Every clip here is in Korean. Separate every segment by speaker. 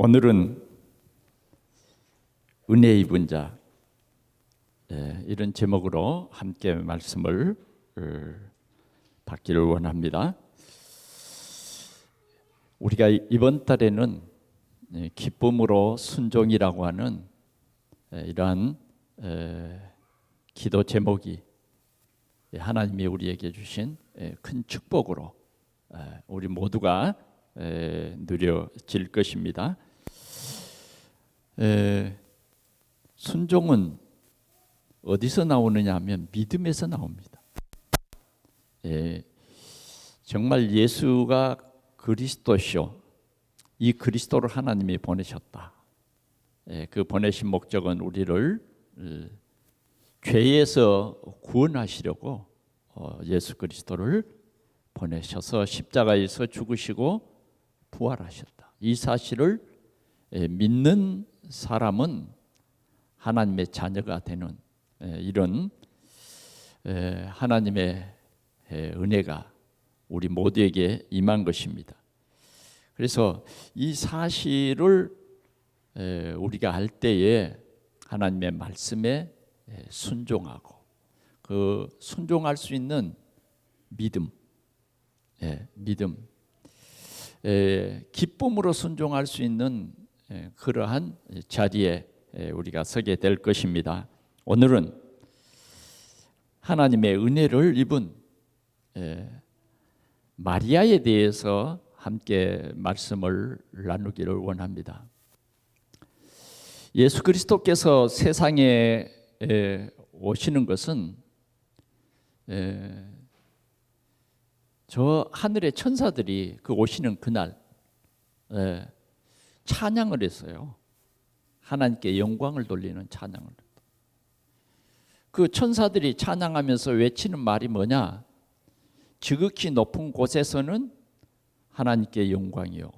Speaker 1: 오늘은 은혜 입은 자, 이런 제목으로 함께 말씀을 받기를 원합니다. 우리가 이번 달에는 기쁨으로 순종이라고 하는 이러한 기도 제목이 하나님이 우리에게 주신 큰 축복으로 우리 모두가 누려질 것입니다. 순종은 어디서 나오느냐 하면 믿음에서 나옵니다. 정말 예수가 그리스도시요, 이 그리스도를 하나님이 보내셨다. 그 보내신 목적은 우리를 죄에서 구원하시려고 예수 그리스도를 보내셔서 십자가에서 죽으시고 부활하셨다. 이 사실을 믿는 사람은 하나님의 자녀가 되는 이런 하나님의 은혜가 우리 모두에게 임한 것입니다. 그래서 이 사실을 우리가 알 때에 하나님의 말씀에 순종하고 그 순종할 수 있는 믿음, 기쁨으로 순종할 수 있는 그러한 자리에 우리가 서게 될 것입니다. 오늘은 하나님의 은혜를 입은 마리아에 대해서 함께 말씀을 나누기를 원합니다. 예수 그리스도께서 세상에 오시는 것은 저 하늘의 천사들이 그 오시는 그날 찬양을 했어요. 하나님께 영광을 돌리는 찬양을. 그 천사들이 찬양하면서 외치는 말이 뭐냐? 지극히 높은 곳에서는 하나님께 영광이요,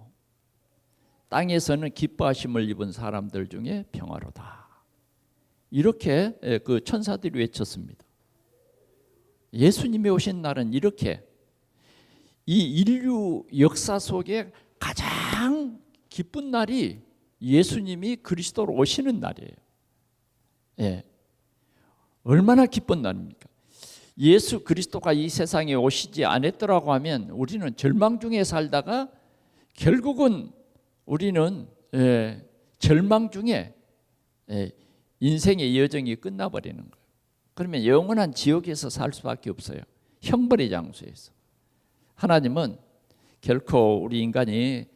Speaker 1: 땅에서는 기뻐하심을 입은 사람들 중에 평화로다. 이렇게 그 천사들이 외쳤습니다. 예수님이 오신 날은 이렇게 이 인류 역사 속에 가장 기쁜 날이 예수님이 그리스도로 오시는 날이에요. 얼마나 기쁜 날입니까? 예수 그리스도가 이 세상에 오시지 않았더라고 하면 우리는 절망 중에 살다가 결국은 우리는 절망 중에 인생의 여정이 끝나버리는 거예요. 그러면 영원한 지옥에서 살 수밖에 없어요. 형벌의 장소에서. 하나님은 결코 우리 인간이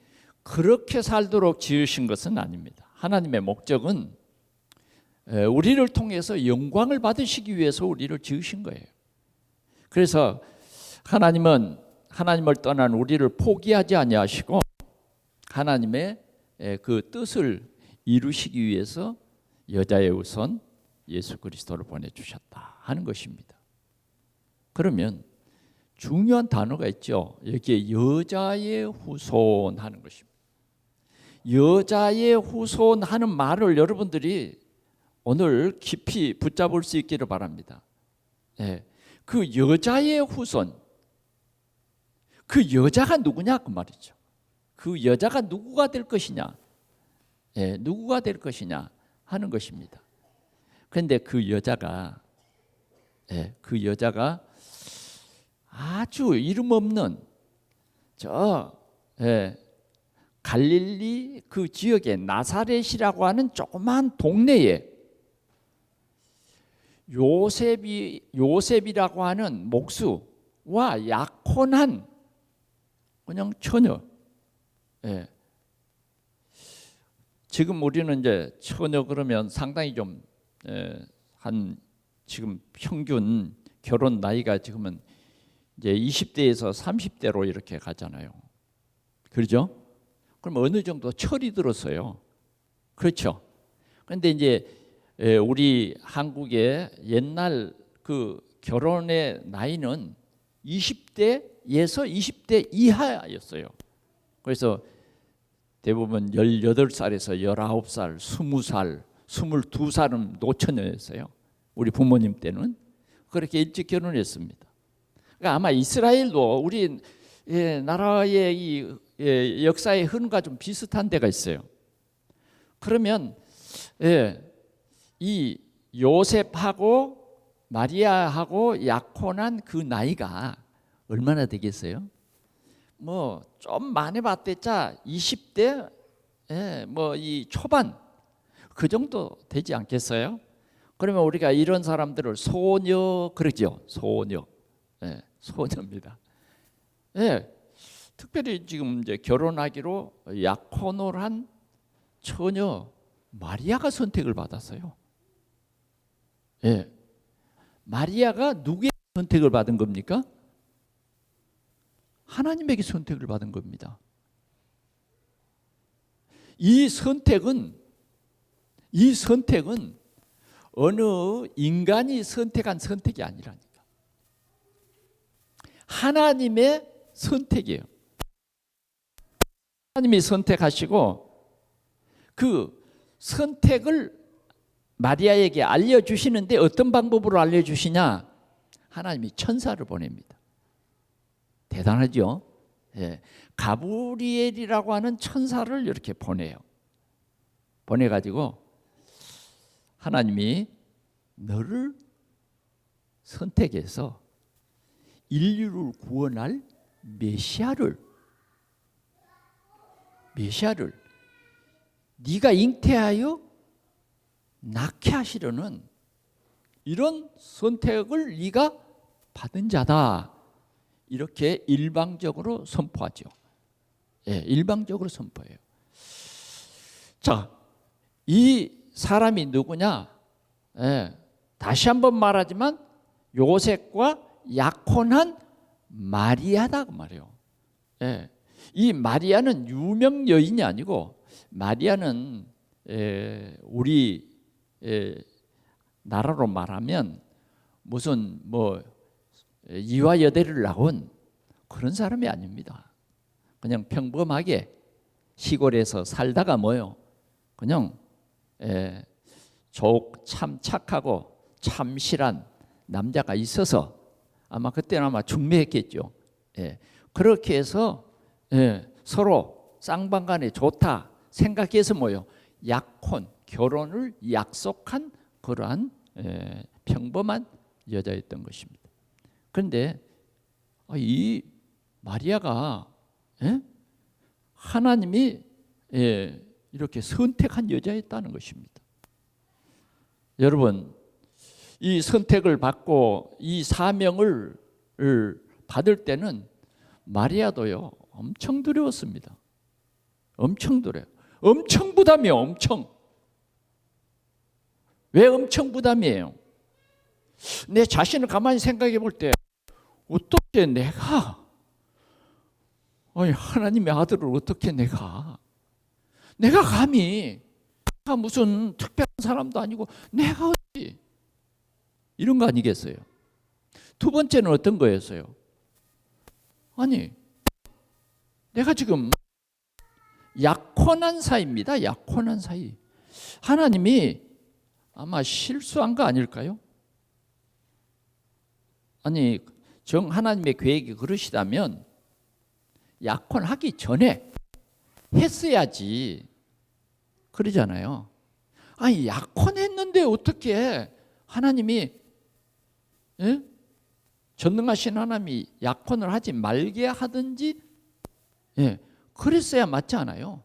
Speaker 1: 그렇게 살도록 지으신 것은 아닙니다. 하나님의 목적은 우리를 통해서 영광을 받으시기 위해서 우리를 지으신 거예요. 그래서 하나님은 하나님을 떠난 우리를 포기하지 아니하시고 하나님의 그 뜻을 이루시기 위해서 여자의 우선 예수 그리스도를 보내주셨다 하는 것입니다. 그러면 중요한 단어가 있죠. 여기에 여자의 후손 하는 것입니다. 여자의 후손 하는 말을 여러분들이 오늘 깊이 붙잡을 수 있기를 바랍니다. 그 여자의 후손, 그 여자가 누구냐 그 말이죠. 그 여자가 누구가 될 것이냐, 누구가 될 것이냐 하는 것입니다. 그런데 그 여자가 아주 이름 없는 갈릴리 그 지역의 나사렛이라고 하는 조그만 동네에 요셉이라고 하는 목수와 약혼한 그냥 처녀. 지금 우리는 이제 처녀 그러면 상당히 좀 한 지금 평균 결혼 나이가 지금은 이제 20대에서 30대로 이렇게 가잖아요. 그렇죠? 그럼 어느 정도 철이 들었어요. 그렇죠? 그런데 이제 우리 한국의 옛날 그 결혼의 나이는 20대에서 20대 이하였어요. 그래서 대부분 18살에서 19살, 20살, 22살은 노처녀였어요. 우리 부모님 때는 그렇게 일찍 결혼했습니다. 그러니까 아마 이스라엘도 우리 나라의 이 역사의 흐름과 좀 비슷한 데가 있어요. 그러면 이 요셉하고 마리아하고 약혼한 그 나이가 얼마나 되겠어요? 뭐 좀 많이 봤댔자 20대 뭐 이 초반 그 정도 되지 않겠어요? 그러면 우리가 이런 사람들을 소녀 그러죠. 소녀. 소녀입니다. 특별히 지금 이제 결혼하기로 약혼을 한 처녀 마리아가 선택을 받았어요. 마리아가 누구의 선택을 받은 겁니까? 하나님에게 선택을 받은 겁니다. 이 선택은 어느 인간이 선택한 선택이 아니라니까. 하나님의 선택이에요. 하나님이 선택하시고 그 선택을 마리아에게 알려주시는데 어떤 방법으로 알려주시냐? 하나님이 천사를 보냅니다. 대단하죠? 가브리엘이라고 하는 천사를 이렇게 보내요. 보내가지고 하나님이 너를 선택해서 인류를 구원할 메시아를 네가 잉태하여 낳게 하시려는 이런 선택을 네가 받은 자다. 이렇게 일방적으로 선포하죠. 일방적으로 선포해요. 자, 이 사람이 누구냐? 다시 한번 말하지만 요셉과 약혼한 마리아다 그 말이에요. 이 마리아는 유명 여인이 아니고 마리아는 우리 나라로 말하면 무슨 뭐 이화여대를 나온 그런 사람이 아닙니다. 그냥 평범하게 시골에서 살다가 뭐요? 그냥 참 착하고 참실한 남자가 있어서 아마 그때는 아마 중매했겠죠. 그렇게 해서 서로 쌍방간에 좋다 생각해서 뭐요? 약혼, 결혼을 약속한 그러한 평범한 여자였던 것입니다. 그런데 이 마리아가 하나님이 이렇게 선택한 여자였다는 것입니다. 여러분, 이 선택을 받고 이 사명을 받을 때는 마리아도요 엄청 두려웠습니다. 엄청 두려워요. 엄청 부담이에요. 엄청. 왜 엄청 부담이에요? 내 자신을 가만히 생각해 볼 때 어떻게 내가 하나님의 아들을 어떻게 내가 감히 내가 무슨 특별한 사람도 아니고 내가 어찌 이런 거 아니겠어요? 두 번째는 어떤 거였어요? 아니 내가 지금 약혼한 사이입니다. 약혼한 사이. 하나님이 아마 실수한 거 아닐까요? 아니 하나님의 계획이 그러시다면 약혼하기 전에 했어야지 그러잖아요. 아니 약혼했는데 어떻게 하나님이 전능하신 하나님이 약혼을 하지 말게 하든지 그랬어야 맞지 않아요?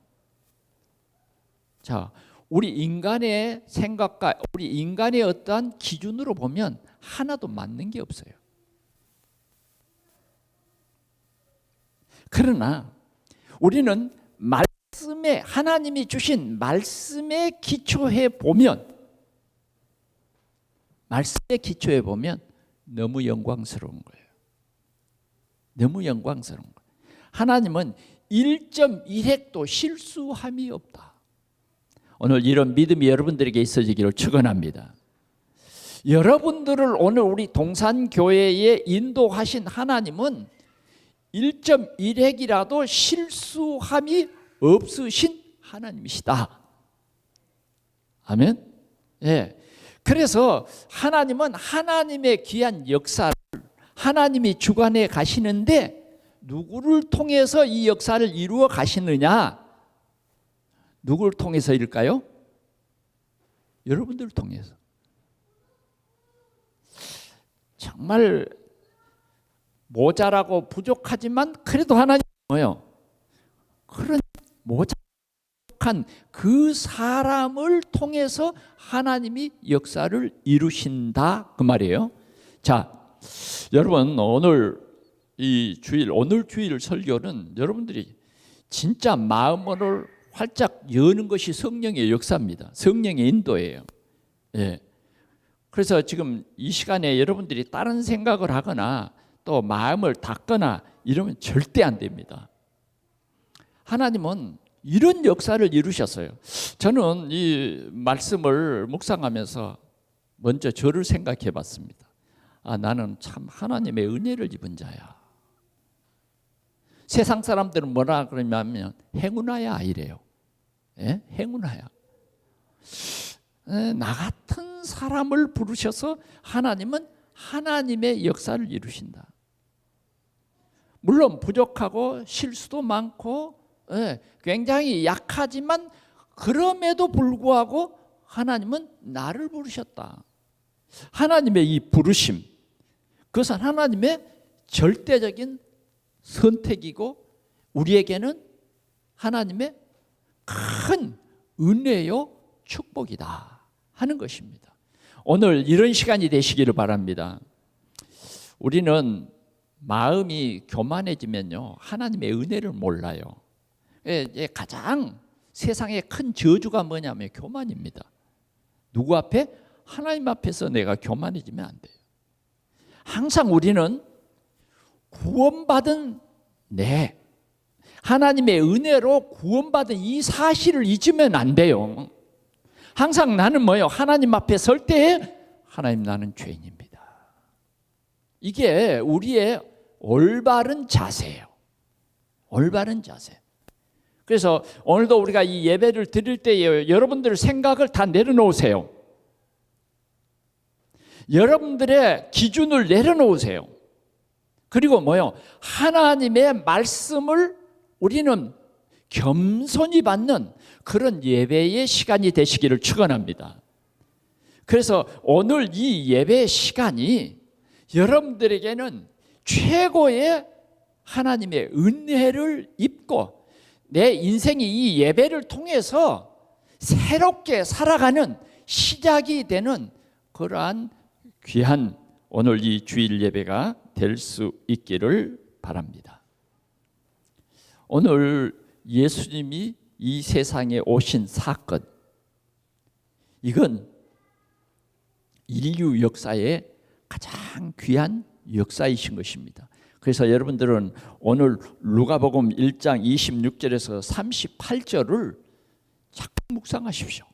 Speaker 1: 자, 우리 인간의 생각과 우리 인간의 어떠한 기준으로 보면 하나도 맞는 게 없어요. 그러나 우리는 말씀에 하나님이 주신 말씀에 기초해 보면 너무 영광스러운 거예요. 너무 영광스러운 거예요. 하나님은 1.1획도 실수함이 없다. 오늘 이런 믿음이 여러분들에게 있어지기를 축원합니다. 여러분들을 오늘 우리 동산교회에 인도하신 하나님은 1.1획이라도 실수함이 없으신 하나님이시다. 아멘. 그래서 하나님은 하나님의 귀한 역사를 하나님이 주관해 가시는데 누구를 통해서 이 역사를 이루어 가시느냐? 누구를 통해서일까요? 여러분들을 통해서. 정말 모자라고 부족하지만 그래도 하나님 뭐예요? 그런 모자란 그 사람을 통해서 하나님이 역사를 이루신다 그 말이에요. 자, 여러분 오늘 주일 설교는 여러분들이 진짜 마음을 활짝 여는 것이 성령의 역사입니다. 성령의 인도예요. 예. 그래서 지금 이 시간에 여러분들이 다른 생각을 하거나 또 마음을 닫거나 이러면 절대 안 됩니다. 하나님은 이런 역사를 이루셨어요. 저는 이 말씀을 묵상하면서 먼저 저를 생각해 봤습니다. 나는 참 하나님의 은혜를 입은 자야. 세상 사람들은 뭐라 그러냐면 행운아야 이래요. 예? 행운아야. 나 같은 사람을 부르셔서 하나님은 하나님의 역사를 이루신다. 물론 부족하고 실수도 많고 굉장히 약하지만 그럼에도 불구하고 하나님은 나를 부르셨다. 하나님의 이 부르심, 그것은 하나님의 절대적인 선택이고 우리에게는 하나님의 큰 은혜요 축복이다 하는 것입니다. 오늘 이런 시간이 되시기를 바랍니다. 우리는 마음이 교만해지면요 하나님의 은혜를 몰라요. 가장 세상의 큰 저주가 뭐냐면 교만입니다. 누구 앞에? 하나님 앞에서 내가 교만해지면 안 돼요. 항상 우리는 구원받은 하나님의 은혜로 구원받은 이 사실을 잊으면 안 돼요. 항상 나는 뭐예요? 하나님 앞에 설 때에 하나님 나는 죄인입니다. 이게 우리의 올바른 자세예요. 올바른 자세. 그래서 오늘도 우리가 이 예배를 드릴 때에 여러분들 생각을 다 내려놓으세요. 여러분들의 기준을 내려놓으세요. 그리고 뭐요? 하나님의 말씀을 우리는 겸손히 받는 그런 예배의 시간이 되시기를 축원합니다. 그래서 오늘 이 예배 시간이 여러분들에게는 최고의 하나님의 은혜를 입고 내 인생이 이 예배를 통해서 새롭게 살아가는 시작이 되는 그러한 귀한 오늘 이 주일 예배가 될 수 있기를 바랍니다. 오늘 예수님이 이 세상에 오신 사건, 이건 인류 역사의 가장 귀한 역사이신 것입니다. 그래서 여러분들은 오늘 누가복음 1장 26절에서 38절을 자꾸 묵상하십시오.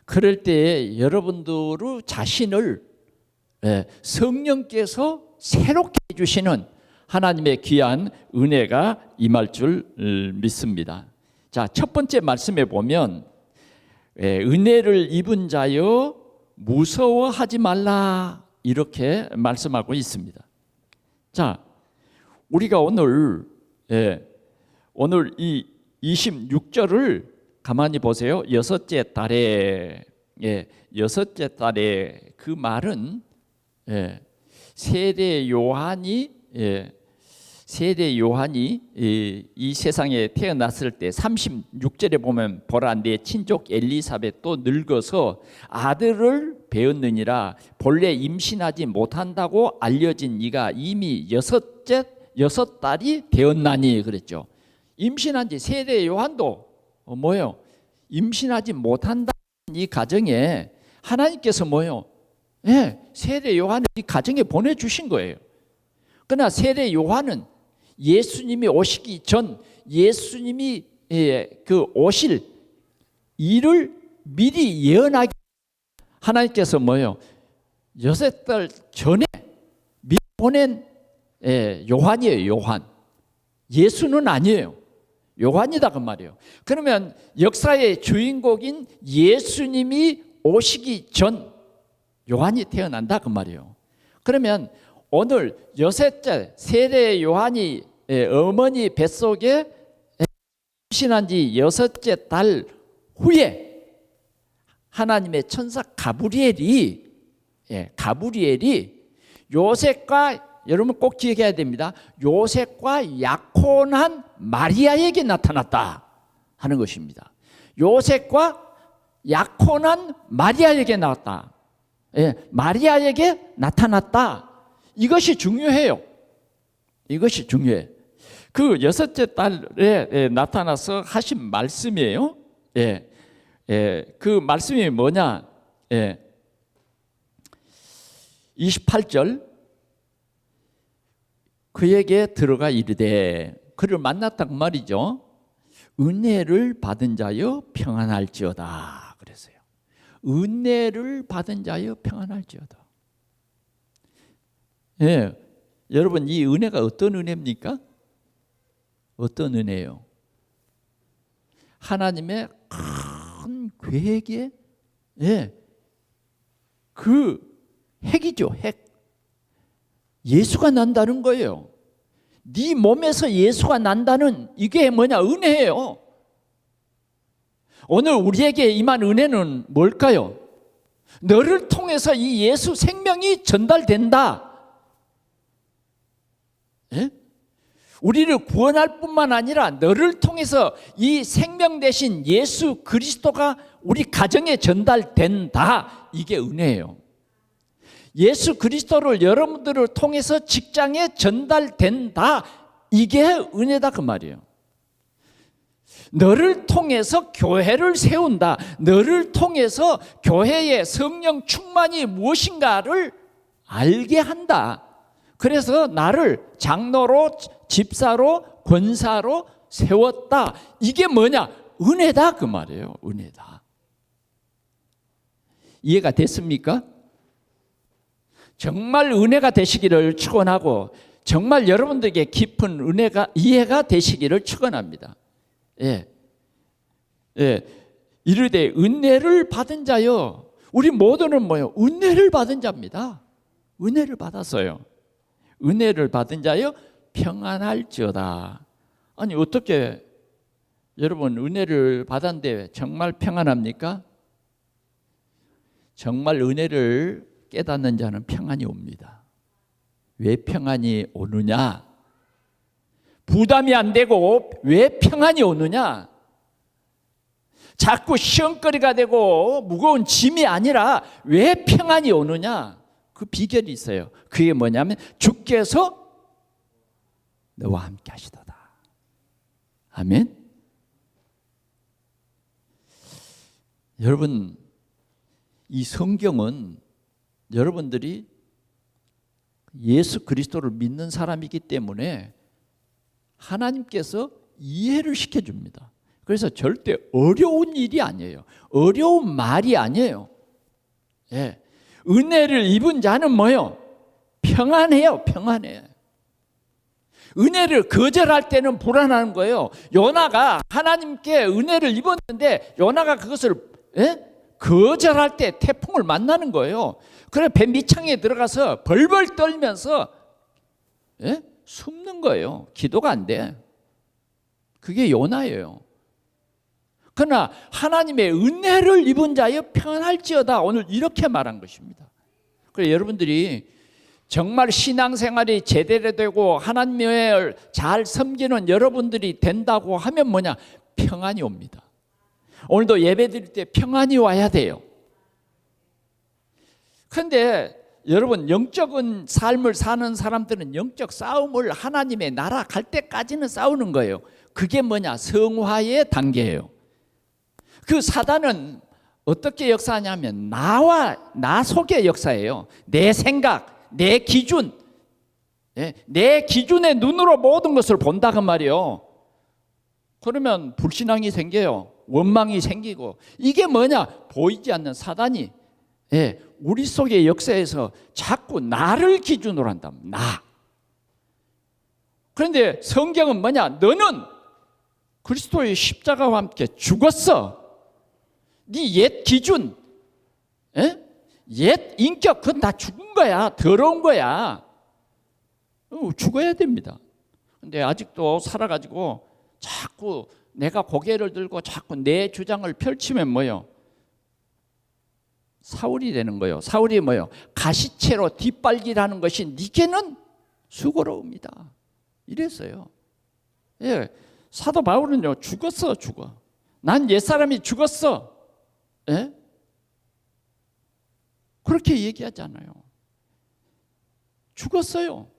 Speaker 1: 그럴 때에 여러분들의 자신을 성령께서 새롭게 해주시는 하나님의 귀한 은혜가 임할 줄 믿습니다. 자, 첫 번째 말씀에 보면 은혜를 입은 자여 무서워하지 말라 이렇게 말씀하고 있습니다. 자, 우리가 오늘 이 26절을 가만히 보세요. 여섯째 달에 그 말은 세례 요한이 이 세상에 태어났을 때 36절에 보면 보라 내 친족 엘리사벳도 늙어서 아들을 배었느니라 본래 임신하지 못한다고 알려진 이가 이미 여섯 달이 되었나니 그랬죠. 임신한 지 세례 요한도 뭐예요? 임신하지 못한다는 이 가정에 하나님께서 뭐예요? 세례 요한을 이 가정에 보내주신 거예요. 그러나 세례 요한은 예수님이 오시기 전 예수님이 그 오실 일을 미리 예언하기 하나님께서 뭐예요? 6달 전에 미리 보낸 요한이에요. 요한. 예수는 아니에요. 요한이다 그 말이에요. 그러면 역사의 주인공인 예수님이 오시기 전 요한이 태어난다 그 말이에요. 그러면 오늘 여섯째 세례 요한이 어머니 뱃속에 임신한 지 6째 달 후에 하나님의 천사 가브리엘이 요셉과, 여러분 꼭 기억해야 됩니다, 요셉과 약혼한 마리아에게 나타났다 하는 것입니다. 요셉과 약혼한 마리아에게 나왔다. 마리아에게 나타났다. 이것이 중요해요. 이것이 중요해. 그 6째 달에 나타나서 하신 말씀이에요. 그 말씀이 뭐냐? 28절, 그에게 들어가 이르되, 그를 만났단 말이죠. 은혜를 받은 자여 평안할지어다 그랬어요. 은혜를 받은 자여 평안할지어다. 여러분, 이 은혜가 어떤 은혜입니까? 어떤 은혜예요? 하나님의 큰 계획의 그 핵이죠. 핵. 예수가 난다는 거예요. 네 몸에서 예수가 난다는, 이게 뭐냐? 은혜예요. 오늘 우리에게 임한 은혜는 뭘까요? 너를 통해서 이 예수 생명이 전달된다. 우리를 구원할 뿐만 아니라 너를 통해서 이 생명 대신 예수 그리스도가 우리 가정에 전달된다. 이게 은혜예요. 예수 그리스도를 여러분들을 통해서 직장에 전달된다. 이게 은혜다 그 말이에요. 너를 통해서 교회를 세운다. 너를 통해서 교회의 성령 충만이 무엇인가를 알게 한다. 그래서 나를 장로로, 집사로, 권사로 세웠다. 이게 뭐냐? 은혜다 그 말이에요. 은혜다. 이해가 됐습니까? 정말 은혜가 되시기를 축원하고, 정말 여러분들에게 깊은 은혜가, 이해가 되시기를 축원합니다. 이르되 은혜를 받은 자요. 우리 모두는 뭐예요? 은혜를 받은 자입니다. 은혜를 받았어요. 은혜를 받은 자요 평안할지어다. 아니, 어떻게 여러분 은혜를 받았는데 정말 평안합니까? 정말 은혜를 깨닫는 자는 평안이 옵니다. 왜 평안이 오느냐? 부담이 안 되고 왜 평안이 오느냐? 자꾸 시험거리가 되고 무거운 짐이 아니라 왜 평안이 오느냐? 그 비결이 있어요. 그게 뭐냐면 주께서 너와 함께 하시도다. 아멘. 여러분, 이 성경은 여러분들이 예수 그리스도를 믿는 사람이기 때문에 하나님께서 이해를 시켜줍니다. 그래서 절대 어려운 일이 아니에요. 어려운 말이 아니에요. 은혜를 입은 자는 뭐요? 평안해요. 평안해. 은혜를 거절할 때는 불안한 거예요. 요나가 하나님께 은혜를 입었는데 요나가 그것을 거절할 때 태풍을 만나는 거예요. 그래 배 밑창에 들어가서 벌벌 떨면서 숨는 거예요. 기도가 안 돼. 그게 요나예요. 그러나 하나님의 은혜를 입은 자여 평안할지어다, 오늘 이렇게 말한 것입니다. 그래서 여러분들이 정말 신앙생활이 제대로 되고 하나님을 잘 섬기는 여러분들이 된다고 하면 뭐냐? 평안이 옵니다. 오늘도 예배 드릴 때 평안이 와야 돼요. 그런데 여러분, 영적인 삶을 사는 사람들은 영적 싸움을 하나님의 나라 갈 때까지는 싸우는 거예요. 그게 뭐냐? 성화의 단계예요. 그 사단은 어떻게 역사하냐면 나 속의 역사예요. 내 생각, 내 기준, 내 기준의 눈으로 모든 것을 본다 그 말이에요. 그러면 불신앙이 생겨요. 원망이 생기고. 이게 뭐냐? 보이지 않는 사단이 우리 속의 역사에서 자꾸 나를 기준으로 한다. 나. 그런데 성경은 뭐냐? 너는 그리스도의 십자가와 함께 죽었어. 네 옛 기준, 옛 인격, 그건 다 죽은 거야. 더러운 거야. 죽어야 됩니다. 근데 아직도 살아가지고 자꾸 내가 고개를 들고 자꾸 내 주장을 펼치면 뭐요? 사울이 되는 거예요. 사울이 뭐요? 가시채로 뒷발질하는 것이 네게는 수고로웁니다. 이랬어요. 예, 사도 바울은요, 죽었어. 난 옛사람이 죽었어. 예? 그렇게 얘기하잖아요. 죽었어요.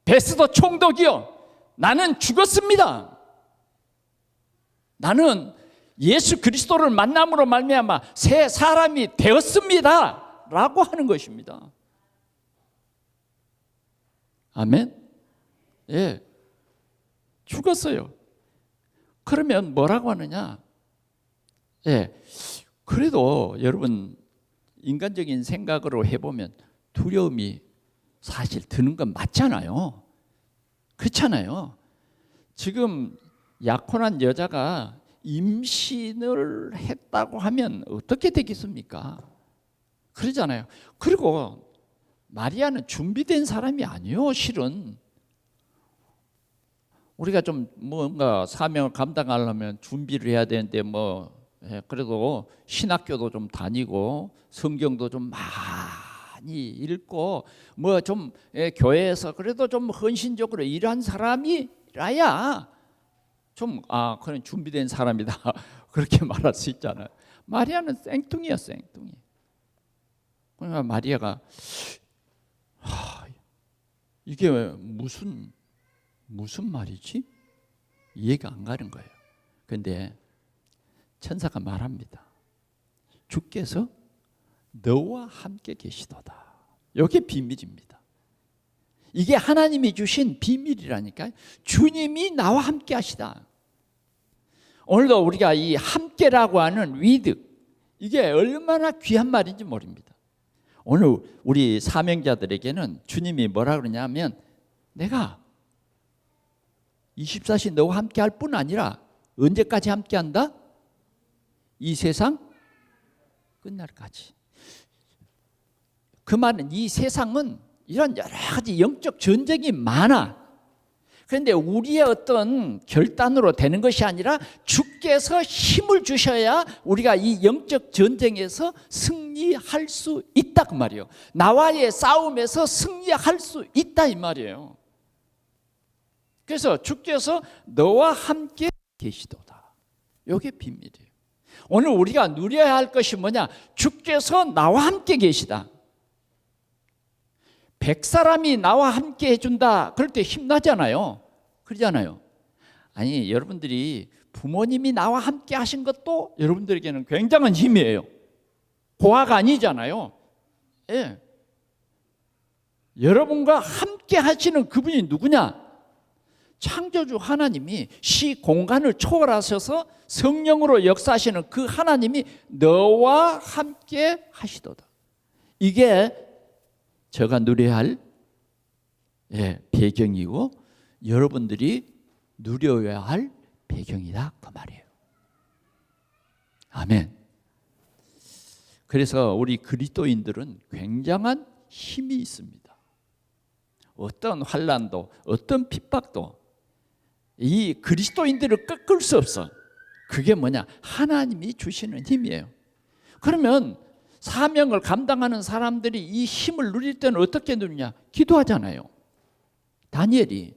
Speaker 1: 베스도 총독이요, 나는 죽었습니다. 나는 예수 그리스도를 만남으로 말미암아 새 사람이 되었습니다 라고 하는 것입니다. 아멘. 예, 죽었어요. 그러면 뭐라고 하느냐? 예, 그래도 여러분 인간적인 생각으로 해보면 두려움이 사실 드는 건 맞잖아요. 그렇잖아요. 지금 약혼한 여자가 임신을 했다고 하면 어떻게 되겠습니까? 그러잖아요. 그리고 마리아는 준비된 사람이 아니에요. 실은 우리가 좀 뭔가 사명을 감당하려면 준비를 해야 되는데 그래도 신학교도 좀 다니고 성경도 좀 많이 읽고 좀 교회에서 그래도 좀 헌신적으로 일한 사람이라야 그런 준비된 사람이다 그렇게 말할 수 있잖아요. 마리아는 생뚱이야, 생뚱이. 그러니까 마리아가 이게 무슨 말이지? 이해가 안 가는 거예요. 그런데 천사가 말합니다. 주께서 너와 함께 계시도다. 이게 비밀입니다. 이게 하나님이 주신 비밀이라니까요. 주님이 나와 함께 하시다. 오늘도 우리가 이 함께라고 하는 with, 이게 얼마나 귀한 말인지 모릅니다. 오늘 우리 사명자들에게는 주님이 뭐라 그러냐면 내가 24시 너와 함께 할 뿐 아니라 언제까지 함께 한다? 이 세상 끝날까지. 그 말은 이 세상은 이런 여러 가지 영적 전쟁이 많아. 그런데 우리의 어떤 결단으로 되는 것이 아니라 주께서 힘을 주셔야 우리가 이 영적 전쟁에서 승리할 수 있다 그 말이에요. 나와의 싸움에서 승리할 수 있다 이 말이에요. 그래서 주께서 너와 함께 계시도다. 이게 비밀이에요. 오늘 우리가 누려야 할 것이 뭐냐? 주께서 나와 함께 계시다. 100사람이 나와 함께 해준다. 그럴 때 힘나잖아요. 그러잖아요. 아니, 여러분들이 부모님이 나와 함께 하신 것도 여러분들에게는 굉장한 힘이에요. 고아가 아니잖아요. 예. 여러분과 함께 하시는 그분이 누구냐? 창조주 하나님이 시 공간을 초월하셔서 성령으로 역사하시는 그 하나님이 너와 함께 하시도다. 이게 제가 누려야 할 배경이고 여러분들이 누려야 할 배경이다 그 말이에요. 아멘. 그래서 우리 그리스도인들은 굉장한 힘이 있습니다. 어떤 환난도 어떤 핍박도 이 그리스도인들을 꺾을 수 없어. 그게 뭐냐? 하나님이 주시는 힘이에요. 그러면 사명을 감당하는 사람들이 이 힘을 누릴 때는 어떻게 누리냐? 기도하잖아요. 다니엘이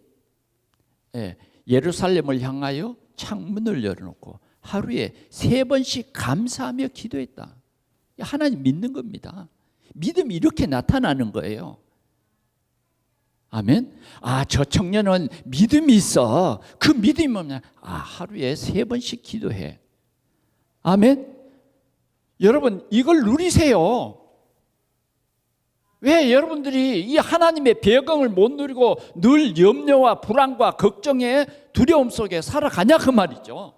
Speaker 1: 예루살렘을 향하여 창문을 열어놓고 하루에 3번씩 감사하며 기도했다. 하나님 믿는 겁니다. 믿음이 이렇게 나타나는 거예요. 아멘. 저 청년은 믿음이 있어. 그 믿음이 뭐냐? 하루에 3번씩 기도해. 아멘. 여러분 이걸 누리세요. 왜 여러분들이 이 하나님의 배경을 못 누리고 늘 염려와 불안과 걱정의 두려움 속에 살아가냐 그 말이죠.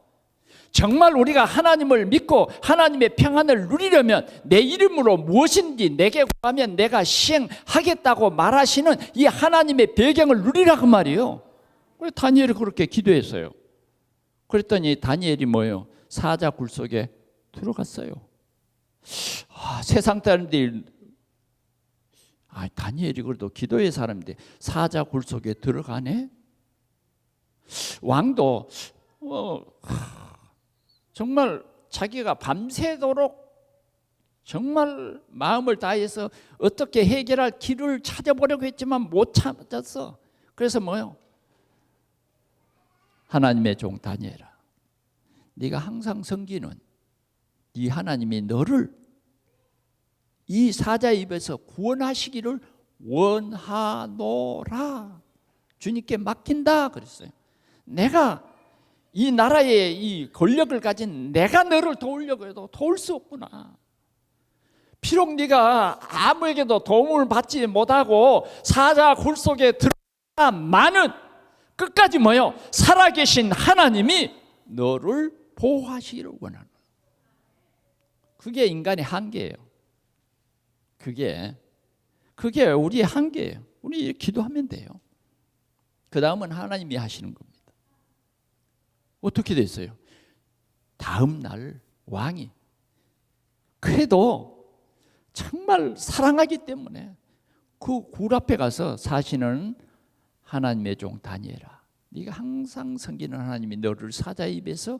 Speaker 1: 정말 우리가 하나님을 믿고 하나님의 평안을 누리려면 내 이름으로 무엇인지 내게 구하면 내가 시행하겠다고 말하시는 이 하나님의 배경을 누리라 그 말이에요. 그래서 다니엘이 그렇게 기도했어요. 그랬더니 다니엘이 뭐예요? 사자 굴 속에 들어갔어요. 세상 사람들이 다니엘이 그래도 기도의 사람인데 사자 굴 속에 들어가네? 왕도 정말 자기가 밤새도록 정말 마음을 다해서 어떻게 해결할 길을 찾아보려고 했지만 못 찾았어. 그래서 뭐요? 하나님의 종 다니엘아, 네가 항상 섬기는 이 하나님이 너를 이 사자의 입에서 구원하시기를 원하노라. 주님께 맡긴다 그랬어요. 내가 이 나라의 이 권력을 가진 내가 너를 도우려고 해도 도울 수 없구나. 비록 네가 아무에게도 도움을 받지 못하고 사자 굴 속에 들어가만은 끝까지 뭐요? 살아계신 하나님이 너를 보호하시기를 원하는. 그게 인간의 한계예요. 그게 우리의 한계예요. 우리 기도하면 돼요. 그 다음은 하나님이 하시는 겁니다. 어떻게 됐어요? 다음 날 왕이 그래도 정말 사랑하기 때문에 그 굴 앞에 가서 사시는 하나님의 종 다니엘아, 네가 항상 섬기는 하나님이 너를 사자의 입에서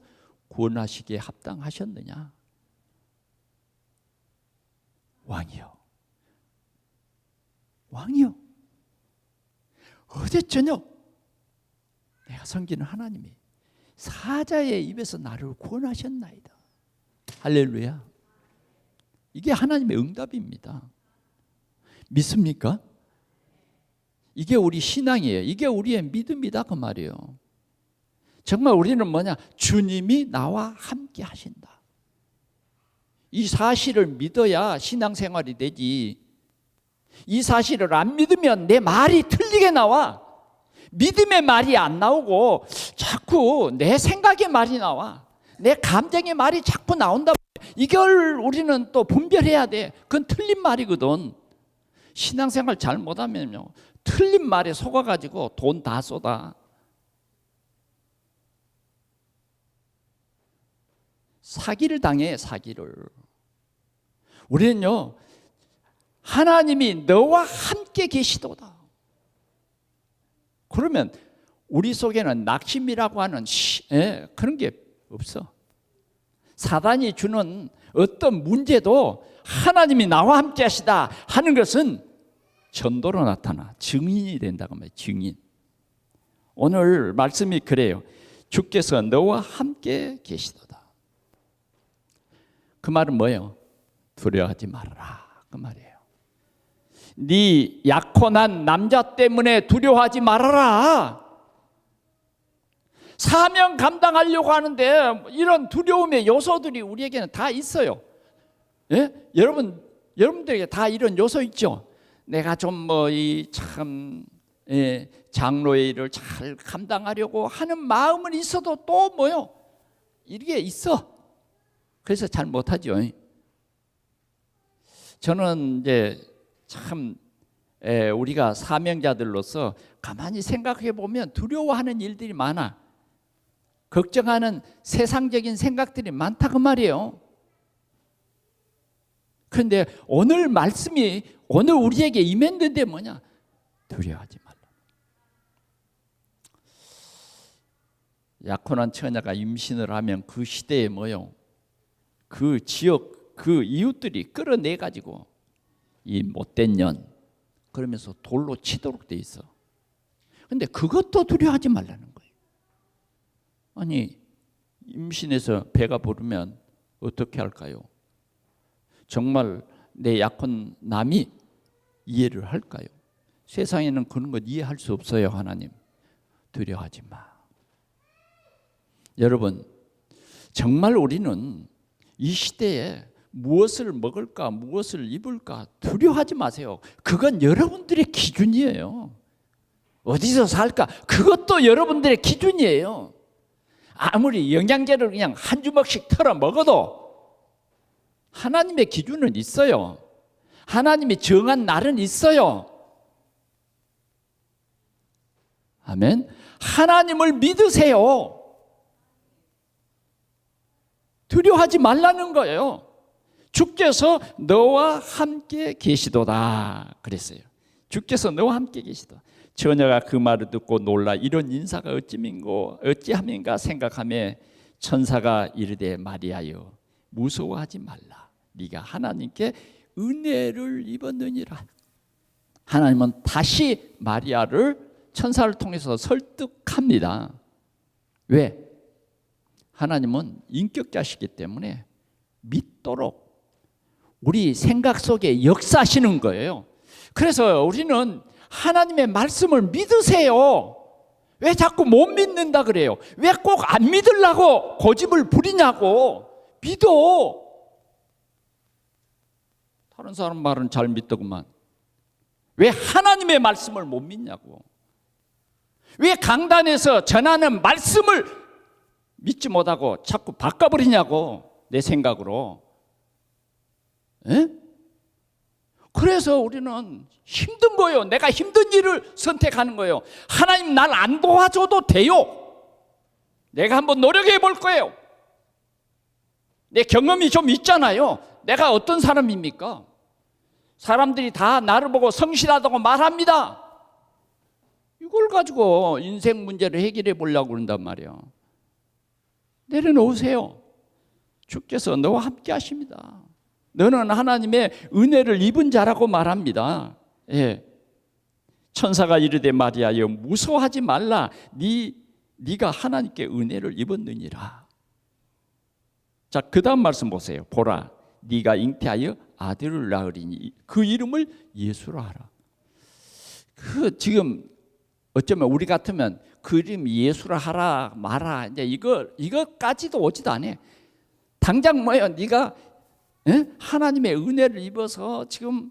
Speaker 1: 구원하시기에 합당하셨느냐? 왕이요, 어제 저녁 내가 섬기는 하나님이 사자의 입에서 나를 구원하셨나이다. 할렐루야. 이게 하나님의 응답입니다. 믿습니까? 이게 우리 신앙이에요. 이게 우리의 믿음이다 그 말이에요. 정말 우리는 뭐냐? 주님이 나와 함께 하신다. 이 사실을 믿어야 신앙생활이 되지. 이 사실을 안 믿으면 내 말이 틀리게 나와. 믿음의 말이 안 나오고 자꾸 내 생각의 말이 나와. 내 감정의 말이 자꾸 나온다. 이걸 우리는 또 분별해야 돼. 그건 틀린 말이거든. 신앙생활 잘 못하면요, 틀린 말에 속아가지고 돈 다 쏟아. 사기를 당해, 사기를. 우리는요, 하나님이 너와 함께 계시도다. 그러면 우리 속에는 낙심이라고 하는 그런 게 없어. 사단이 주는 어떤 문제도 하나님이 나와 함께 하시다 하는 것은 전도로 나타나 증인이 된다고 말이에요. 증인. 오늘 말씀이 그래요. 주께서 너와 함께 계시도다. 그 말은 뭐예요? 두려워하지 말아라 그 말이에요. 네 약혼한 남자 때문에 두려워하지 말아라. 사명 감당하려고 하는데 이런 두려움의 요소들이 우리에게는 다 있어요. 예? 여러분들에게 다 이런 요소 있죠. 내가 좀 뭐 이 참 장로의 일을 잘 감당하려고 하는 마음은 있어도 또 뭐요? 이게 있어. 그래서 잘 못하죠. 저는 이제 참 우리가 사명자들로서 가만히 생각해 보면 두려워하는 일들이 많아. 걱정하는 세상적인 생각들이 많다 그 말이에요. 그런데 오늘 말씀이 오늘 우리에게 임했는데 뭐냐? 두려워하지 말라. 약혼한 처녀가 임신을 하면 그 시대에 뭐요? 그 지역 그 이웃들이 끌어내 가지고 이 못된 년 그러면서 돌로 치도록 돼 있어. 근데 그것도 두려워하지 말라는 거예요. 아니 임신해서 배가 부르면 어떻게 할까요? 정말 내 약혼 남이 이해를 할까요? 세상에는 그런 것 이해할 수 없어요. 하나님 두려워하지 마. 여러분 정말 우리는 이 시대에 무엇을 먹을까 무엇을 입을까 두려워하지 마세요. 그건 여러분들의 기준이에요. 어디서 살까 그것도 여러분들의 기준이에요. 아무리 영양제를 그냥 한 주먹씩 털어 먹어도 하나님의 기준은 있어요. 하나님이 정한 날은 있어요. 아멘. 하나님을 믿으세요. 두려워하지 말라는 거예요. 주께서 너와 함께 계시도다 그랬어요. 주께서 너와 함께 계시도다. 처녀가 그 말을 듣고 놀라 이런 인사가 어찌함인가 생각하며 천사가 이르되 마리아여 무서워하지 말라. 네가 하나님께 은혜를 입었느니라. 하나님은 다시 마리아를 천사를 통해서 설득합니다. 왜? 하나님은 인격자시기 때문에 믿도록 우리 생각 속에 역사하시는 거예요. 그래서 우리는 하나님의 말씀을 믿으세요. 왜 자꾸 못 믿는다 그래요? 왜 꼭 안 믿으려고 고집을 부리냐고. 믿어. 다른 사람 말은 잘 믿더구만. 왜 하나님의 말씀을 못 믿냐고. 왜 강단에서 전하는 말씀을 믿지 못하고 자꾸 바꿔버리냐고. 내 생각으로. 에? 그래서 우리는 힘든 거예요. 내가 힘든 일을 선택하는 거예요. 하나님 날 안 도와줘도 돼요. 내가 한번 노력해 볼 거예요. 내 경험이 좀 있잖아요. 내가 어떤 사람입니까? 사람들이 다 나를 보고 성실하다고 말합니다. 이걸 가지고 인생 문제를 해결해 보려고 그런단 말이에요. 내려놓으세요. 주께서 너와 함께 하십니다. 너는 하나님의 은혜를 입은 자라고 말합니다. 예. 천사가 이르되 마리아여 무서워하지 말라. 네가 하나님께 은혜를 입었느니라. 자, 그 다음 말씀 보세요. 보라, 네가 잉태하여 아들을 낳으리니 그 이름을 예수라 하라. 지금 어쩌면 우리 같으면 그 이름 예수라 하라 마라 이제 이거까지도 오지도 않아. 당장 뭐예요? 네가 하나님의 은혜를 입어서 지금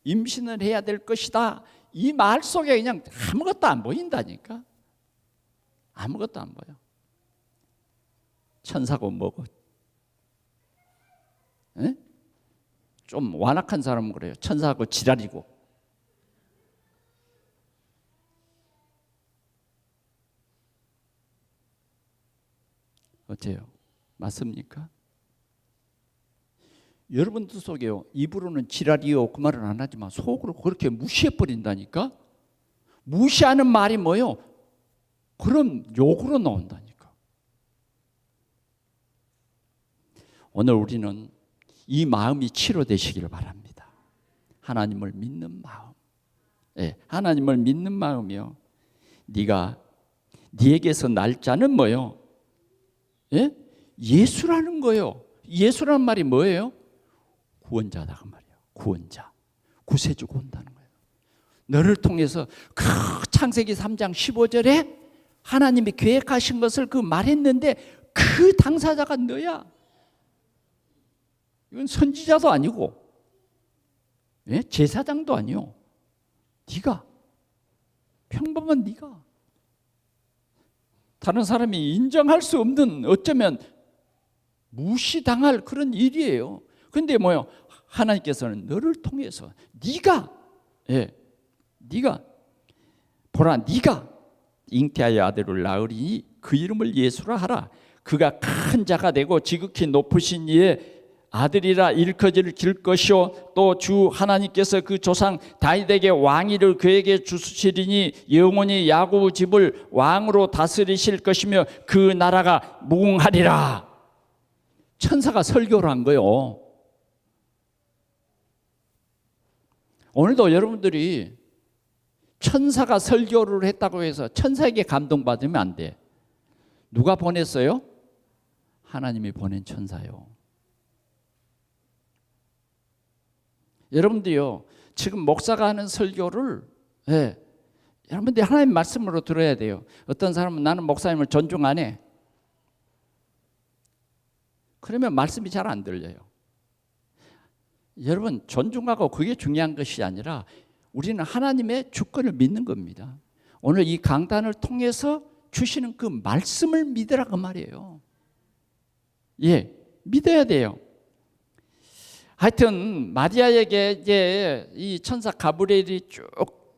Speaker 1: 임신을 해야 될 것이다. 이 말 속에 그냥 아무것도 안 보인다니까. 아무것도 안 보여. 천사고 뭐고. 좀 완악한 사람은 그래요. 천사하고 지랄이고. 어때요? 맞습니까? 여러분들 속에요. 입으로는 지랄이요 그 말은 안 하지만 속으로 그렇게 무시해버린다니까. 무시하는 말이 뭐요? 그럼 욕으로 나온다니까. 오늘 우리는 이 마음이 치료되시기를 바랍니다. 하나님을 믿는 마음. 예, 하나님을 믿는 마음이요. 네에게서 날 자는 뭐요? 예? 예수라는 거예요. 예수라는 말이 뭐예요? 구원자다 그 말이에요. 구원자. 구세주가 온다는 거예요. 너를 통해서 그 창세기 3장 15절에 하나님이 계획하신 것을 말했는데 그 당사자가 너야. 이건 선지자도 아니고 제사장도 아니요. 네가 평범한 네가 다른 사람이 인정할 수 없는 어쩌면 무시당할 그런 일이에요. 그런데 뭐요? 하나님께서는 너를 통해서 네가 보라 네가 잉태하여 아들을 낳으리니 그 이름을 예수라 하라. 그가 큰 자가 되고 지극히 높으신 이의 아들이라 일컬어질 것이요 또 주 하나님께서 그 조상 다윗에게 왕위를 그에게 주시리니 영원히 야곱 집을 왕으로 다스리실 것이며 그 나라가 무궁하리라. 천사가 설교를 한 거예요. 오늘도 여러분들이 천사가 설교를 했다고 해서 천사에게 감동받으면 안 돼. 누가 보냈어요? 하나님이 보낸 천사요. 여러분들이요, 지금 목사가 하는 설교를 여러분들이 하나님 말씀으로 들어야 돼요. 어떤 사람은 나는 목사님을 존중 안 해. 그러면 말씀이 잘 안 들려요. 여러분, 존중하고 그게 중요한 것이 아니라 우리는 하나님의 주권을 믿는 겁니다. 오늘 이 강단을 통해서 주시는 그 말씀을 믿으라 그 말이에요. 예, 믿어야 돼요. 하여튼 마리아에게 이제 이 천사 가브리엘이 쭉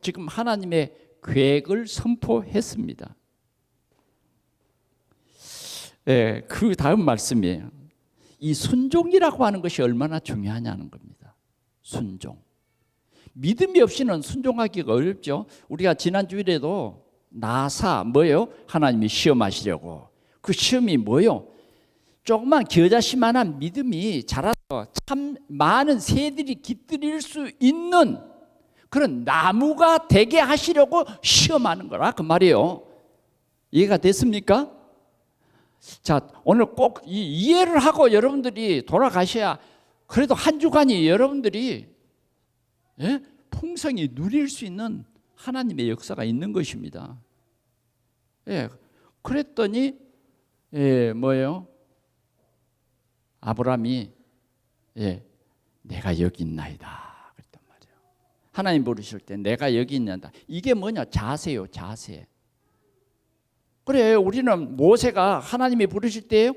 Speaker 1: 지금 하나님의 계획을 선포했습니다. 예, 그 다음 말씀이에요. 이 순종이라고 하는 것이 얼마나 중요하냐는 겁니다. 순종. 믿음이 없이는 순종하기가 어렵죠. 우리가 지난 주일에도 나사 뭐예요? 하나님이 시험하시려고. 그 시험이 뭐예요? 조그만 겨자씨만한 믿음이 자라서 참 많은 새들이 깃들일 수 있는 그런 나무가 되게 하시려고 시험하는 거라 그 말이에요. 이해가 됐습니까? 자, 오늘 꼭 이해를 하고 여러분들이 돌아가셔야 그래도 한 주간이 여러분들이 풍성히 누릴 수 있는 하나님의 역사가 있는 것입니다. 그랬더니 뭐예요? 아브라함이 내가 여기 있나이다 그랬단 말이에요. 하나님 부르실 때 내가 여기 있는다. 이게 뭐냐? 자세요, 자세. 그래, 우리는 모세가 하나님이 부르실 때요,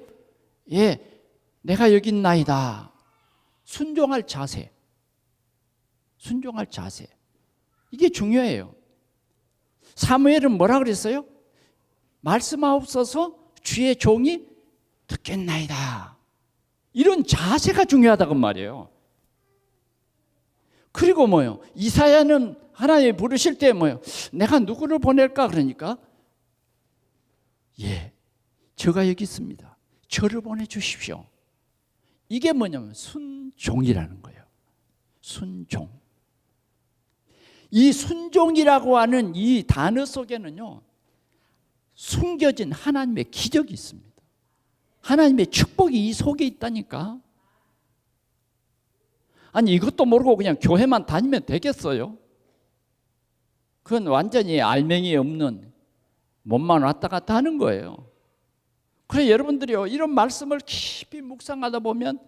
Speaker 1: 내가 여기 있나이다. 순종할 자세. 순종할 자세. 이게 중요해요. 사무엘은 뭐라 그랬어요? 말씀하옵소서 주의 종이 듣겠나이다. 이런 자세가 중요하다고 말이에요. 그리고 뭐요? 이사야는 하나님이 부르실 때 뭐요? 내가 누구를 보낼까? 그러니까 저가 여기 있습니다. 저를 보내주십시오. 이게 뭐냐면 순종이라는 거예요. 순종. 이 순종이라고 하는 이 단어 속에는요, 숨겨진 하나님의 기적이 있습니다. 하나님의 축복이 이 속에 있다니까. 아니, 이것도 모르고 그냥 교회만 다니면 되겠어요? 그건 완전히 알맹이 없는 몸만 왔다 갔다 하는 거예요. 그래, 여러분들이요, 이런 말씀을 깊이 묵상하다 보면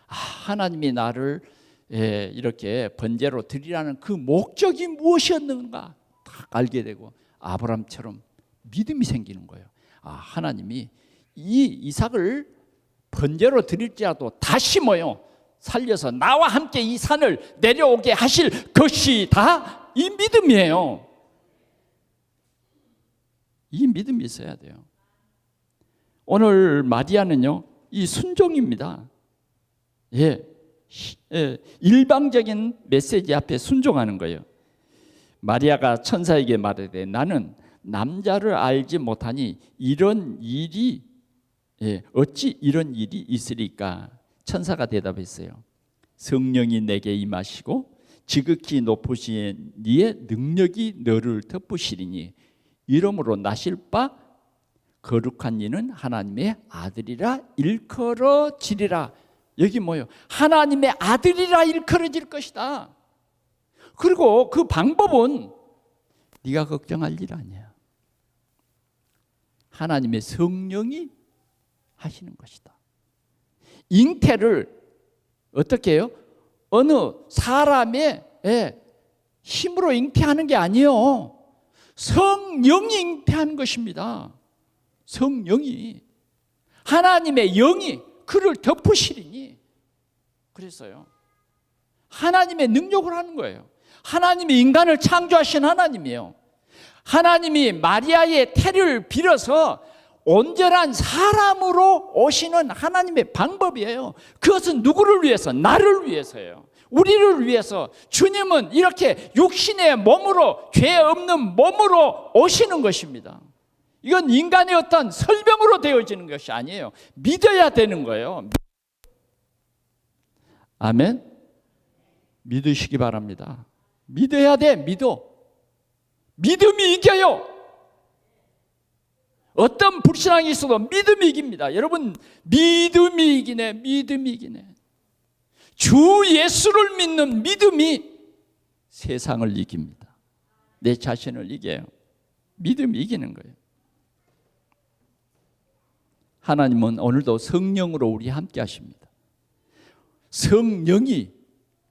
Speaker 1: 하나님이 나를 이렇게 번제로 드리라는 그 목적이 무엇이었는가 딱 알게 되고 아브라함처럼 믿음이 생기는 거예요. 하나님이 이 이삭을 번제로 드릴지라도 다시 뭐요? 살려서 나와 함께 이 산을 내려오게 하실 것이 다 이 믿음이에요. 이 믿음이 있어야 돼요. 오늘 마리아는요, 이 순종입니다. 일방적인 메시지 앞에 순종하는 거예요. 마리아가 천사에게 말하되 나는 남자를 알지 못하니 이런 일이 어찌 이런 일이 있으리까? 천사가 대답했어요. 성령이 내게 임하시고 지극히 높으신 이의 능력이 너를 덮으시리니 이러므로 나실 바 거룩한 이는 하나님의 아들이라 일컬어지리라. 여기 뭐예요? 하나님의 아들이라 일컬어질 것이다. 그리고 그 방법은 네가 걱정할 일 아니야. 하나님의 성령이 하시는 것이다. 잉태를 어떻게 해요? 어느 사람의 힘으로 잉태하는 게 아니에요. 성령이 잉태하는 것입니다. 성령이, 하나님의 영이 그를 덮으시리니. 그랬어요. 하나님의 능력을 하는 거예요. 하나님이 인간을 창조하신 하나님이에요. 하나님이 마리아의 태를 빌어서 온전한 사람으로 오시는 하나님의 방법이에요. 그것은 누구를 위해서? 나를 위해서예요. 우리를 위해서. 주님은 이렇게 육신의 몸으로, 죄 없는 몸으로 오시는 것입니다. 이건 인간의 어떤 설명으로 되어지는 것이 아니에요. 믿어야 되는 거예요. 아멘. 믿으시기 바랍니다. 믿어야 돼. 믿음이 이겨요. 어떤 불신앙이 있어도 믿음이 이깁니다. 여러분, 믿음이 이기네. 주 예수를 믿는 믿음이 세상을 이깁니다. 내 자신을 이겨요. 믿음이 이기는 거예요. 하나님은 오늘도 성령으로 우리 함께 하십니다. 성령이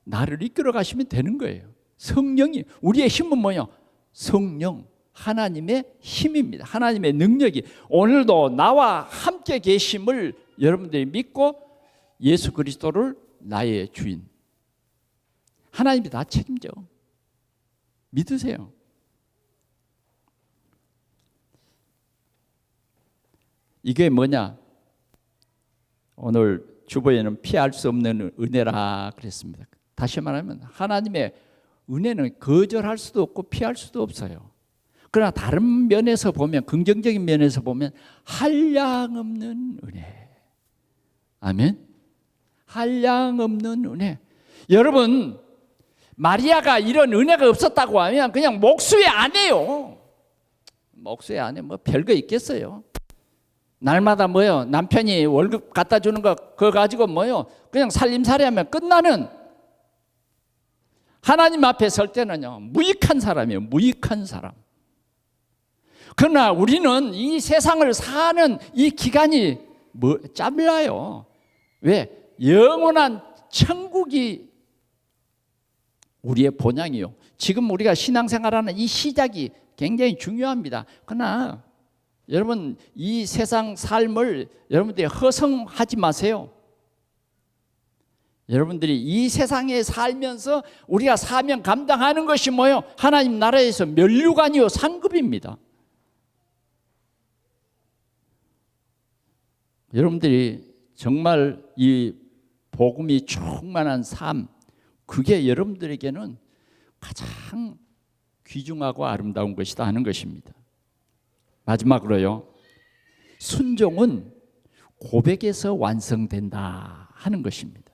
Speaker 1: 나를 이끌어 가시면 되는 거예요. 성령이, 우리의 힘은 뭐예요? 성령, 하나님의 힘입니다. 하나님의 능력이 오늘도 나와 함께 계심을 여러분들이 믿고 예수 그리스도를 나의 주인, 하나님이 다 책임져. 믿으세요. 이게 뭐냐? 오늘 주보에는 피할 수 없는 은혜라 그랬습니다. 다시 말하면 하나님의 은혜는 거절할 수도 없고 피할 수도 없어요. 그러나 다른 면에서 보면, 긍정적인 면에서 보면 한량없는 은혜. 아멘. 한량없는 은혜. 여러분, 마리아가 이런 은혜가 없었다고 하면 그냥 목수의 아내요. 목수의 아내 뭐 별거 있겠어요. 날마다 뭐요? 남편이 월급 갖다 주는 거 그거 가지고 뭐요? 그냥 살림살이하면 끝나는, 하나님 앞에 설 때는요 무익한 사람이에요. 무익한 사람. 그러나 우리는 이 세상을 사는 이 기간이 짧아요. 왜? 영원한 천국이 우리의 본향이요. 지금 우리가 신앙생활하는 이 시작이 굉장히 중요합니다. 그러나 여러분, 이 세상 삶을 여러분들이 허성하지 마세요. 여러분들이 이 세상에 살면서 우리가 사명 감당하는 것이 뭐예요? 하나님 나라에서 면류관이요 상급입니다. 여러분들이 정말 이 복음이 충만한 삶, 그게 여러분들에게는 가장 귀중하고 아름다운 것이다 하는 것입니다. 마지막으로요, 순종은 고백에서 완성된다 하는 것입니다.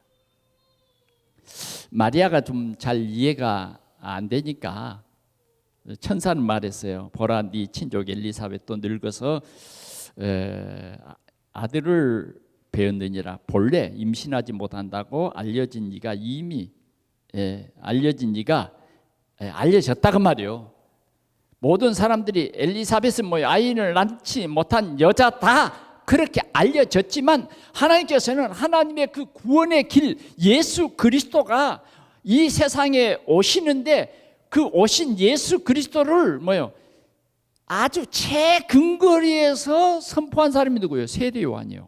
Speaker 1: 마리아가 좀 잘 이해가 안 되니까 천사는 말했어요. 보라, 네 친족 엘리사벳도 늙어서 아들을 배었느니라. 본래 임신하지 못한다고 알려진 이가 이미 알려졌다 그 말이요. 모든 사람들이 엘리사벳은 뭐 아이를 낳지 못한 여자다 그렇게 알려졌지만, 하나님께서는 하나님의 그 구원의 길 예수 그리스도가 이 세상에 오시는데, 그 오신 예수 그리스도를 뭐요? 아주 최근거리에서 선포한 사람이 누구예요? 세례 요한이요.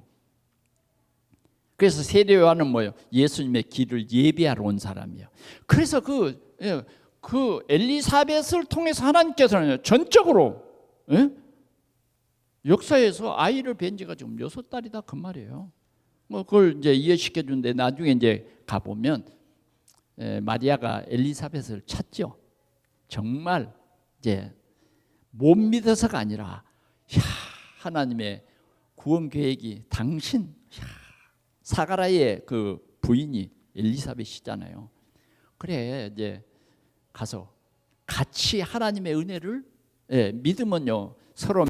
Speaker 1: 그래서 세례 요한은 뭐예요? 예수님의 길을 예비하러 온 사람이에요. 그래서 그 엘리사벳을 통해서 하나님께서는 전적으로 역사에서 아이를 뵌 지가 지금 6달이다 그 말이에요. 뭐 그걸 이제 이해시켜 주는데, 나중에 이제 가보면 마리아가 엘리사벳을 찾죠. 정말 이제 못 믿어서가 아니라, 하나님의 구원 계획이 당신, 사가라의 그 부인이 엘리사벳이잖아요. 그래, 이제 가서 같이 하나님의 은혜를, 믿으면요 서로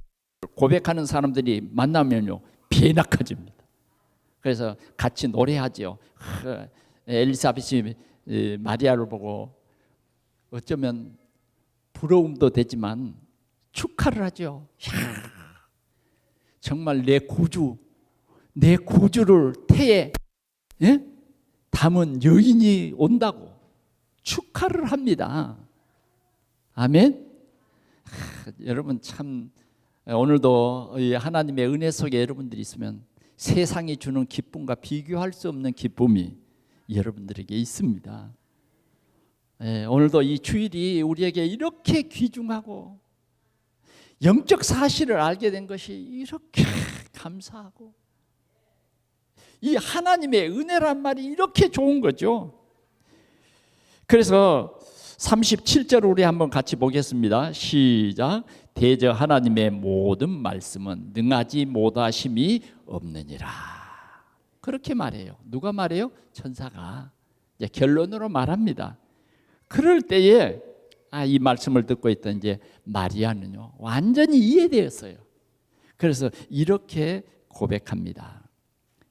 Speaker 1: 고백하는 사람들이 만나면요 배나 커집니다. 그래서 같이 노래하죠. 엘리사벳이 마리아를 보고 어쩌면 부러움도 되지만 축하를 하죠. 정말 내 구주를 태에 담은 여인이 온다고 축하를 합니다. 아멘. 여러분 참, 오늘도 하나님의 은혜 속에 여러분들이 있으면 세상이 주는 기쁨과 비교할 수 없는 기쁨이 여러분들에게 있습니다. 오늘도 이 주일이 우리에게 이렇게 귀중하고 영적 사실을 알게 된 것이 이렇게 감사하고, 이 하나님의 은혜란 말이 이렇게 좋은 거죠. 그래서 37절 우리 한번 같이 보겠습니다. 시작. 대저 하나님의 모든 말씀은 능하지 못하심이 없느니라. 그렇게 말해요. 누가 말해요? 천사가 이제 결론으로 말합니다. 그럴 때에 이 말씀을 듣고 있던 이제 마리아는요 완전히 이해되었어요. 그래서 이렇게 고백합니다.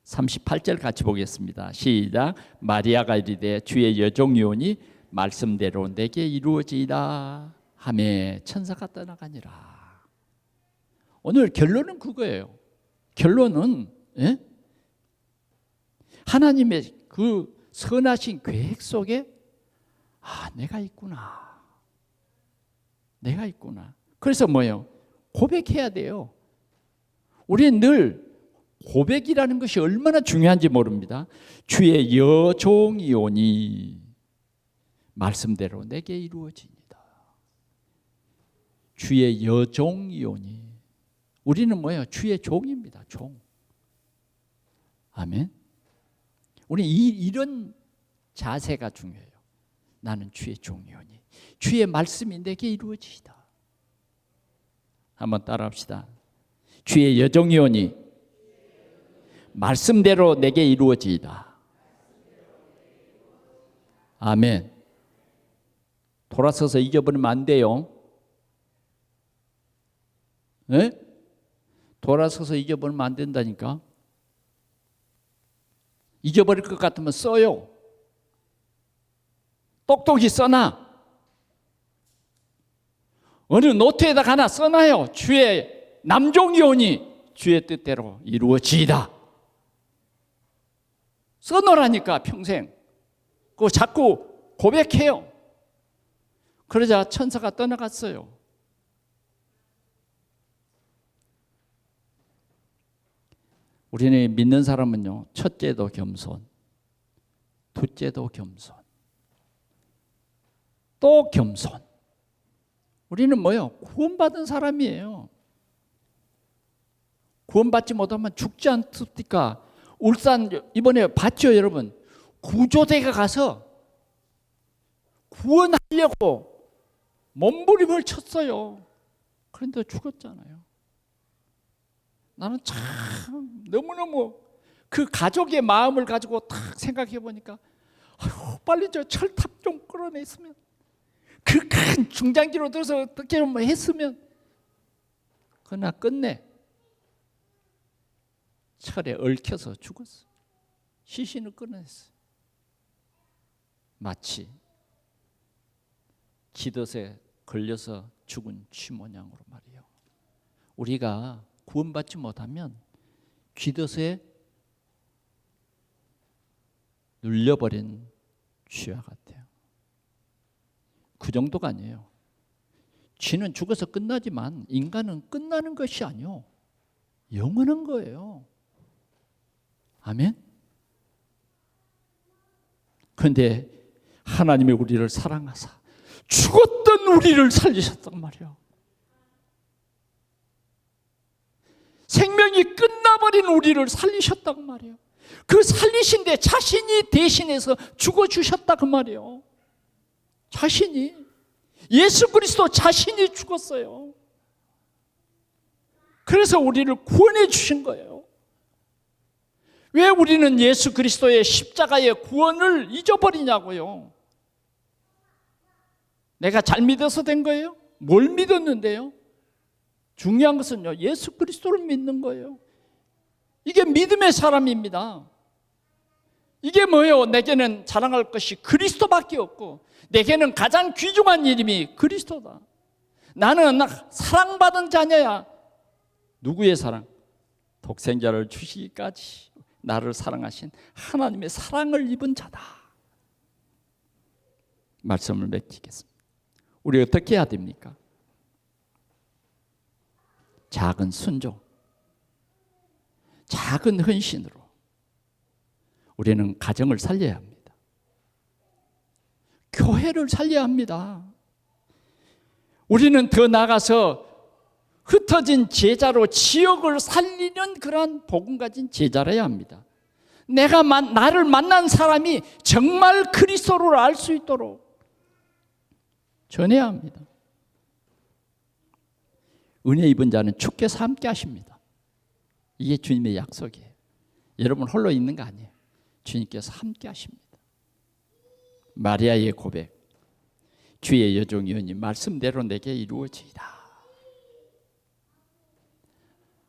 Speaker 1: 38절 같이 보겠습니다. 시작. 마리아가 이르되 주의 여종이오니 말씀대로 내게 이루어지이다 하매 천사가 떠나가니라. 오늘 결론은 그거예요. 결론은 하나님의 그 선하신 계획 속에 내가 있구나. 내가 있구나. 그래서 뭐예요? 고백해야 돼요. 우리는 늘 고백이라는 것이 얼마나 중요한지 모릅니다. 주의 여종이오니 말씀대로 내게 이루어집니다. 주의 여종이오니, 우리는 뭐예요? 주의 종입니다. 종. 아멘. 우리 이런 자세가 중요해요. 나는 주의 종이오니 주의 말씀이 내게 이루어지이다. 한번 따라합시다. 주의 여종이오니 말씀대로 내게 이루어지이다. 아멘. 돌아서서 잊어버리면 안 돼요. 네? 돌아서서 잊어버리면 안 된다니까. 잊어버릴 것 같으면 써요. 똑똑히 써놔. 어느 노트에다 하나 써놔요. 주의 남종이오니 주의 뜻대로 이루어지이다. 써놓으라니까 평생. 그거 자꾸 고백해요. 그러자 천사가 떠나갔어요. 우리는 믿는 사람은요, 첫째도 겸손, 둘째도 겸손, 또 겸손. 우리는 뭐요? 구원받은 사람이에요. 구원받지 못하면 죽지 않습니까? 울산 이번에 봤죠, 여러분? 구조대가 가서 구원하려고 몸부림을 쳤어요. 그런데 죽었잖아요. 나는 참 너무너무 그 가족의 마음을 가지고 딱 생각해 보니까 빨리 저 철탑 좀 끌어냈으면, 그 큰 중장기로 들어서 어떻게 뭐 했으면. 그러나 끝내 철에 얽혀서 죽었어. 시신을 끌어냈어. 마치 기덫에 걸려서 죽은 쥐 모양으로 말이에요. 우리가 구원받지 못하면 기덫에 눌려버린 쥐와 같아요. 그 정도가 아니에요. 쥐는 죽어서 끝나지만 인간은 끝나는 것이 아니요, 영원한 거예요. 아멘? 그런데 하나님이 우리를 사랑하사 죽었던 우리를 살리셨단 말이에요. 생명이 끝나버린 우리를 살리셨단 말이에요. 그 살리신데 자신이 대신해서 죽어주셨다 그 말이에요. 자신이, 예수 그리스도 자신이 죽었어요. 그래서 우리를 구원해 주신 거예요. 왜 우리는 예수 그리스도의 십자가의 구원을 잊어버리냐고요. 내가 잘 믿어서 된 거예요? 뭘 믿었는데요? 중요한 것은요, 예수 그리스도를 믿는 거예요. 이게 믿음의 사람입니다. 이게 뭐예요? 내게는 자랑할 것이 그리스도밖에 없고 내게는 가장 귀중한 이름이 그리스도다. 나는 사랑받은 자녀야. 누구의 사랑? 독생자를 주시기까지 나를 사랑하신 하나님의 사랑을 입은 자다. 말씀을 맺겠습니다. 우리 어떻게 해야 됩니까? 작은 순종, 작은 헌신으로 우리는 가정을 살려야 합니다. 교회를 살려야 합니다. 우리는 더 나아가서 흩어진 제자로 지역을 살리는 그러한 복음 가진 제자라야 합니다. 나를 만난 사람이 정말 그리스도를 알 수 있도록 전해야 합니다. 은혜 입은 자는 주께서 함께 하십니다. 이게 주님의 약속이에요. 여러분 홀로 있는 거 아니에요. 주님께서 함께 하십니다. 마리아의 고백, 주의 여종이오니 말씀대로 내게 이루어지이다.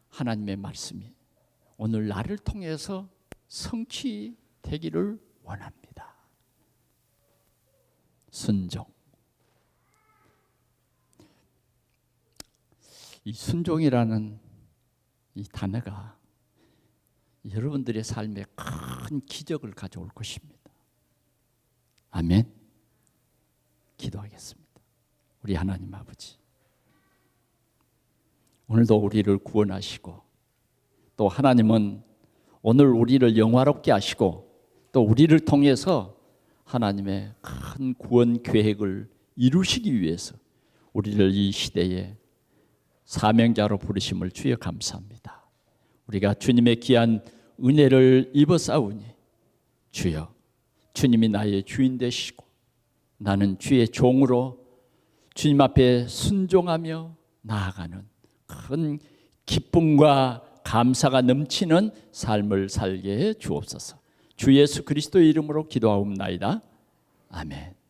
Speaker 1: 하나님의 말씀이 오늘 나를 통해서 성취되기를 원합니다. 순종. 이 순종이라는 이 단어가 여러분들의 삶에 큰 기적을 가져올 것입니다. 아멘. 기도하겠습니다. 우리 하나님 아버지, 오늘도 우리를 구원하시고 또 하나님은 오늘 우리를 영화롭게 하시고 또 우리를 통해서 하나님의 큰 구원 계획을 이루시기 위해서 우리를 이 시대에 사명자로 부르심을 주여 감사합니다. 우리가 주님의 귀한 은혜를 입어싸우니 주여, 주님이 나의 주인 되시고 나는 주의 종으로 주님 앞에 순종하며 나아가는 큰 기쁨과 감사가 넘치는 삶을 살게 해 주옵소서. 주 예수 그리스도의 이름으로 기도하옵나이다. 아멘.